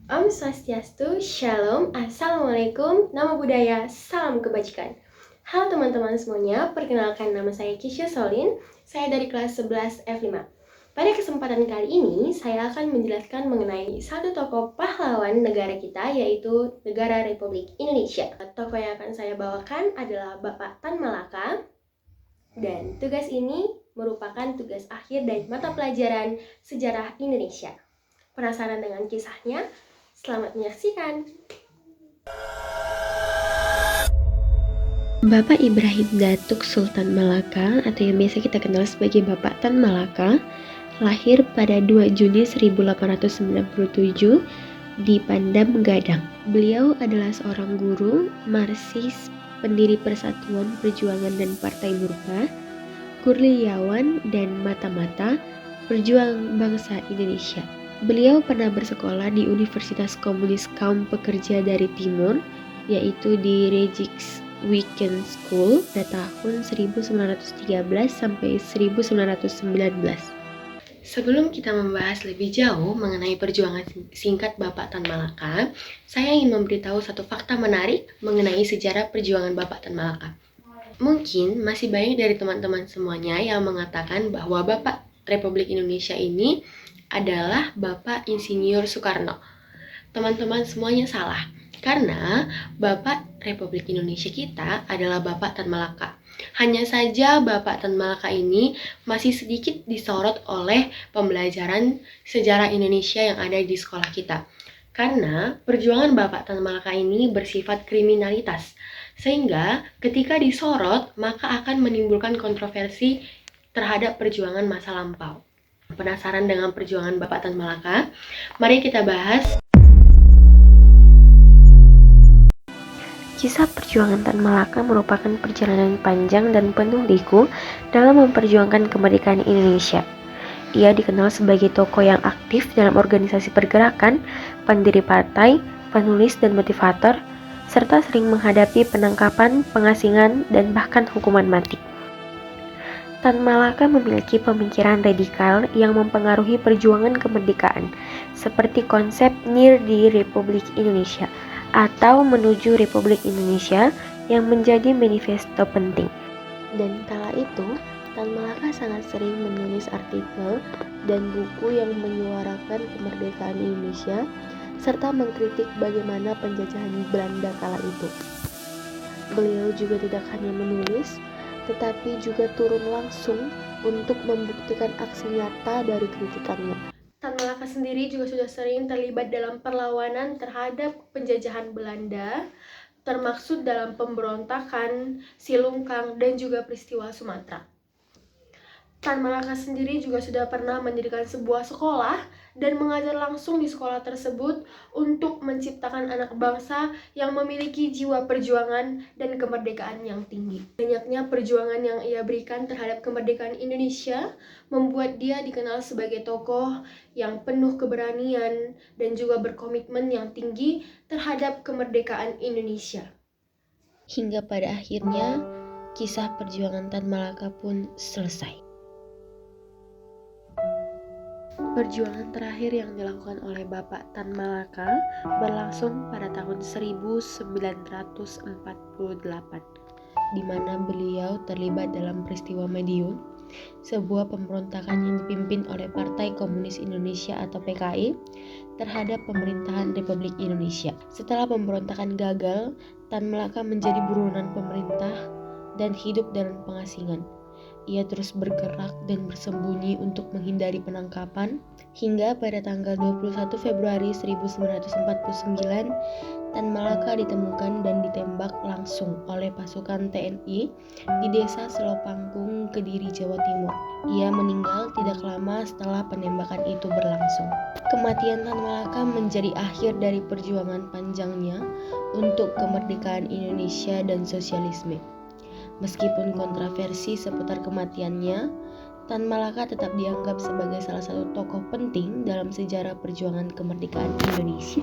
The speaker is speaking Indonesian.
Om Swastiastu, Shalom, Assalamualaikum, Namo Buddhaya, Salam Kebajikan. Halo teman-teman semuanya, perkenalkan nama saya Kisha Solin, saya dari kelas 11 F5. Pada kesempatan kali ini, saya akan menjelaskan mengenai satu tokoh pahlawan negara kita, yaitu Negara Republik Indonesia. Tokoh yang akan saya bawakan adalah Bapak Tan Malaka, dan tugas ini merupakan tugas akhir dari mata pelajaran Sejarah Indonesia. Penasaran dengan kisahnya? Selamat menyaksikan. Bapak Ibrahim Datuk Sultan Malaka atau yang biasa kita kenal sebagai Bapak Tan Malaka lahir pada 2 Juni 1897 di Pandam Gadang. Beliau adalah seorang guru, marsis, pendiri Persatuan Perjuangan dan Partai Murka, kurniawan dan mata-mata perjuang bangsa Indonesia. Beliau pernah bersekolah di Universitas Komunis Kaum Pekerja dari Timur, yaitu di Regiks Weekend School pada tahun 1913 sampai 1919. Sebelum kita membahas lebih jauh mengenai perjuangan singkat Bapak Tan Malaka, saya ingin memberitahu satu fakta menarik mengenai sejarah perjuangan Bapak Tan Malaka. Mungkin masih banyak dari teman-teman semuanya yang mengatakan bahwa Bapak Republik Indonesia ini adalah Bapak Insinyur Soekarno. Teman-teman semuanya salah, karena Bapak Republik Indonesia kita adalah Bapak Tan Malaka. Hanya saja Bapak Tan Malaka ini masih sedikit disorot oleh pembelajaran sejarah Indonesia yang ada di sekolah kita. Karena perjuangan Bapak Tan Malaka ini bersifat kriminalitas, sehingga ketika disorot maka akan menimbulkan kontroversi terhadap perjuangan masa lampau. Penasaran dengan perjuangan Bapak Tan Malaka? Mari kita bahas. Kisah perjuangan Tan Malaka merupakan perjalanan panjang dan penuh liku dalam memperjuangkan kemerdekaan Indonesia. Ia dikenal sebagai tokoh yang aktif dalam organisasi pergerakan, pendiri partai, penulis dan motivator, serta sering menghadapi penangkapan, pengasingan, dan bahkan hukuman mati. Tan Malaka memiliki pemikiran radikal yang mempengaruhi perjuangan kemerdekaan, seperti konsep Near di Republik Indonesia atau Menuju Republik Indonesia yang menjadi manifesto penting. Dan kala itu, Tan Malaka sangat sering menulis artikel dan buku yang menyuarakan kemerdekaan Indonesia serta mengkritik bagaimana penjajahan Belanda kala itu. Beliau juga tidak hanya menulis, tetapi juga turun langsung untuk membuktikan aksi nyata dari kritikannya. Tan Malaka sendiri juga sudah sering terlibat dalam perlawanan terhadap penjajahan Belanda, termaksud dalam pemberontakan, Silungkang, dan juga peristiwa Sumatera. Tan Malaka sendiri juga sudah pernah mendirikan sebuah sekolah dan mengajar langsung di sekolah tersebut untuk menciptakan anak bangsa yang memiliki jiwa perjuangan dan kemerdekaan yang tinggi. Banyaknya perjuangan yang ia berikan terhadap kemerdekaan Indonesia membuat dia dikenal sebagai tokoh yang penuh keberanian dan juga berkomitmen yang tinggi terhadap kemerdekaan Indonesia. Hingga pada akhirnya, kisah perjuangan Tan Malaka pun selesai. Perjuangan terakhir yang dilakukan oleh Bapak Tan Malaka berlangsung pada tahun 1948, di mana beliau terlibat dalam peristiwa Madiun, sebuah pemberontakan yang dipimpin oleh Partai Komunis Indonesia atau PKI terhadap pemerintahan Republik Indonesia. Setelah pemberontakan gagal, Tan Malaka menjadi buronan pemerintah dan hidup dalam pengasingan. Ia terus bergerak dan bersembunyi untuk menghindari penangkapan, hingga pada tanggal 21 Februari 1949, Tan Malaka ditemukan dan ditembak langsung oleh pasukan TNI di desa Selopangkung, Kediri, Jawa Timur. Ia meninggal tidak lama setelah penembakan itu berlangsung. Kematian Tan Malaka menjadi akhir dari perjuangan panjangnya untuk kemerdekaan Indonesia dan sosialisme. Meskipun kontroversi seputar kematiannya, Tan Malaka tetap dianggap sebagai salah satu tokoh penting dalam sejarah perjuangan kemerdekaan Indonesia.